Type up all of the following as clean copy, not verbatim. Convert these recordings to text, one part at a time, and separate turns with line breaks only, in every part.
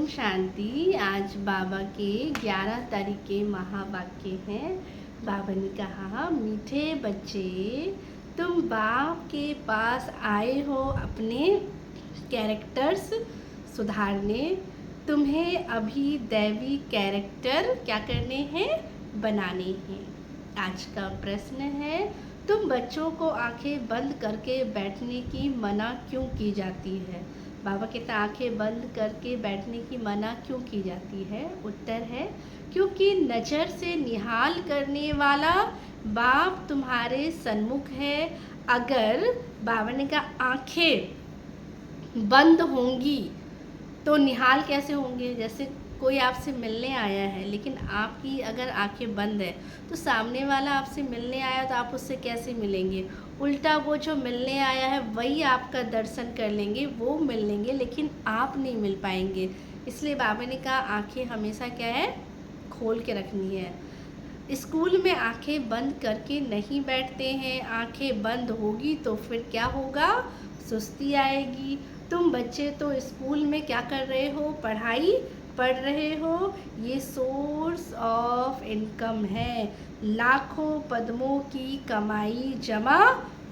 शांति। आज बाबा के 11 तरीके महावाक्य हैं। बाबा ने कहा, मीठे बच्चे, तुम बाप के पास आए हो अपने कैरेक्टर्स सुधारने। तुम्हें अभी दैवी कैरेक्टर क्या करने हैं? बनाने हैं। आज का प्रश्न है, तुम बच्चों को आंखें बंद करके बैठने की मना क्यों की जाती है? बाबा कहते हैं आंखें बंद करके बैठने की मना क्यों की जाती है? उत्तर है, क्योंकि नज़र से निहाल करने वाला बाप तुम्हारे सन्मुख है। अगर बाबा ने कहा आंखें बंद होंगी तो निहाल कैसे होंगे? जैसे कोई आपसे मिलने आया है लेकिन आपकी अगर आंखें बंद है तो सामने वाला आपसे मिलने आया तो आप उससे कैसे मिलेंगे? उल्टा वो जो मिलने आया है वही आपका दर्शन कर लेंगे, वो मिल लेंगे, लेकिन आप नहीं मिल पाएंगे। इसलिए बाबा ने कहा आंखें हमेशा क्या है? खोल के रखनी है। स्कूल में आंखें बंद करके नहीं बैठते हैं। आंखें बंद होगी तो फिर क्या होगा? सुस्ती आएगी। तुम बच्चे तो स्कूल में क्या कर रहे हो? पढ़ाई पढ़ रहे हो। ये सोर्स ऑफ इनकम है। लाखों पद्मों की कमाई जमा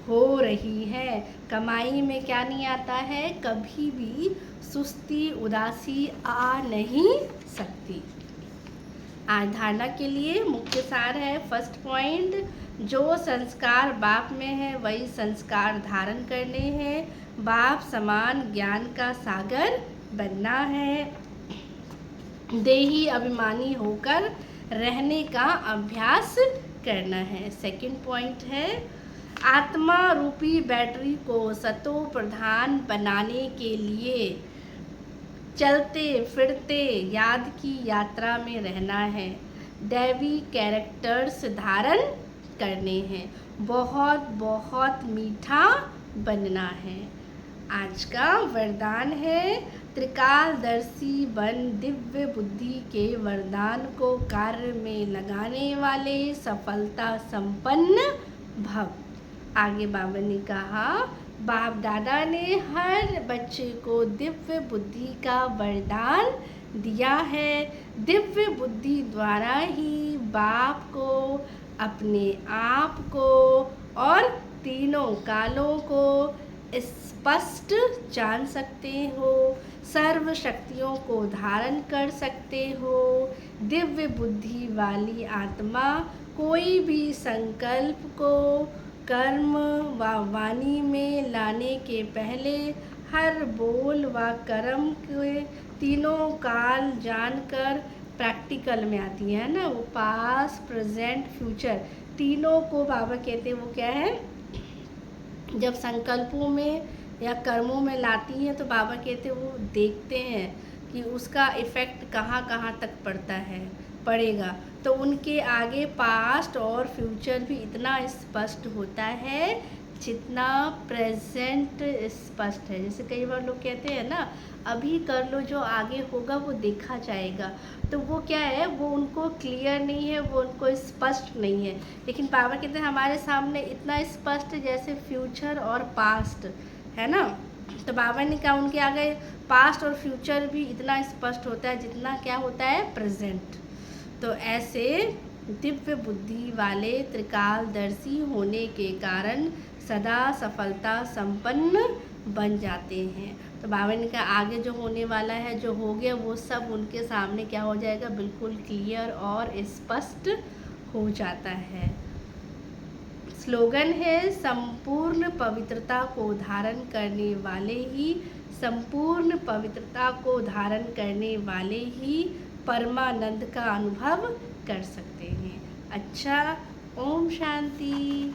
हो रही है। कमाई में क्या नहीं आता है? कभी भी सुस्ती उदासी आ नहीं सकती। आज धारणा के लिए मुख्य सार है। फर्स्ट पॉइंट, जो संस्कार बाप में है वही संस्कार धारण करने हैं। बाप समान ज्ञान का सागर बनना है। देही अभिमानी होकर रहने का अभ्यास करना है। सेकंड पॉइंट है, आत्मा रूपी बैटरी को सतो प्रधान बनाने के लिए चलते फिरते याद की यात्रा में रहना है। दैवी कैरेक्टर्स धारण करने हैं। बहुत बहुत मीठा बनना है। आज का वरदान है, त्रिकालदर्शी बन दिव्य बुद्धि के वरदान को कार्य में लगाने वाले सफलता संपन्न भव। आगे बाबा ने कहा, बाप दादा ने हर बच्चे को दिव्य बुद्धि का वरदान दिया है। दिव्य बुद्धि द्वारा ही बाप को, अपने आप को और तीनों कालों को स्पष्ट जान सकते हो। सर्व शक्तियों को धारण कर सकते हो। दिव्य बुद्धि वाली आत्मा कोई भी संकल्प को कर्म व वाणी में लाने के पहले हर बोल व कर्म के तीनों काल जानकर प्रैक्टिकल में आती है ना। वो पास्ट, प्रेजेंट, फ्यूचर तीनों को बाबा कहते हैं वो क्या है? जब संकल्पों में या कर्मों में लाती हैं तो बाबा कहते हैं वो देखते हैं कि उसका इफ़ेक्ट कहाँ कहाँ तक पड़ेगा। तो उनके आगे पास्ट और फ्यूचर भी इतना स्पष्ट होता है जितना प्रेजेंट स्पष्ट है। जैसे कई बार लोग कहते हैं ना, अभी कर लो, जो आगे होगा वो देखा जाएगा। तो वो क्या है? वो उनको क्लियर नहीं है, वो उनको स्पष्ट नहीं है। लेकिन बाबा कहते हैं हमारे सामने इतना स्पष्ट है जैसे फ्यूचर और पास्ट है ना। तो बाबा ने कहा उनके आगे पास्ट और फ्यूचर भी इतना स्पष्ट होता है जितना क्या होता है? प्रेजेंट। तो ऐसे दिव्य बुद्धि वाले त्रिकालदर्शी होने के कारण सदा सफलता संपन्न बन जाते हैं। तो बाबा ने कहा आगे जो होने वाला है, जो हो गया, वो सब उनके सामने क्या हो जाएगा? बिल्कुल क्लियर और स्पष्ट हो जाता है। स्लोगन है, संपूर्ण पवित्रता को धारण करने वाले ही, संपूर्ण पवित्रता को धारण करने वाले ही परमानंद का अनुभव कर सकते हैं। अच्छा, ओम शांति।